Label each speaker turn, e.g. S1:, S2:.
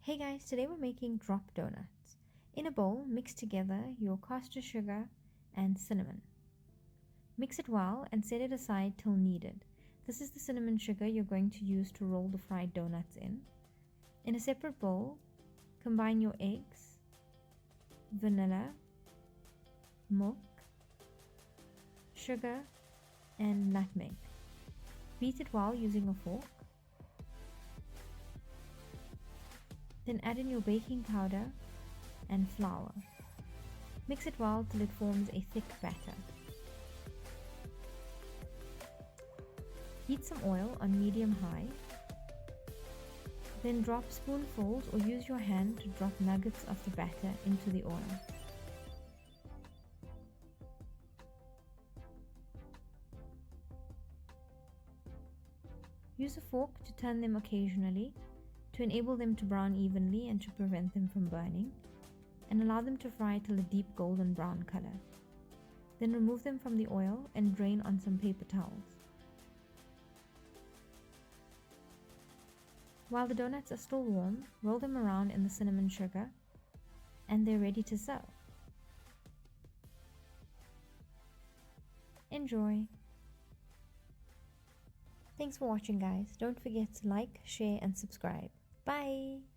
S1: Hey guys, today we're making drop donuts. In a bowl, mix together your caster sugar and cinnamon. Mix it well and set it aside till needed. This is the cinnamon sugar you're going to use to roll the fried donuts in. In a separate bowl, combine your eggs, vanilla, milk, sugar, and nutmeg. Beat it well using a fork. Then add in your baking powder and flour. Mix it well till it forms a thick batter. Heat some oil on medium-high. Then drop spoonfuls or use your hand to drop nuggets of the batter into the oil. Use a fork to turn them occasionally to enable them to brown evenly and to prevent them from burning, and allow them to fry till a deep golden brown color. Then remove them from the oil and drain on some paper towels. While the donuts are still warm, roll them around in the cinnamon sugar, and they're ready to serve. Enjoy! Thanks for watching, guys. Don't forget to like, share, and subscribe. Bye!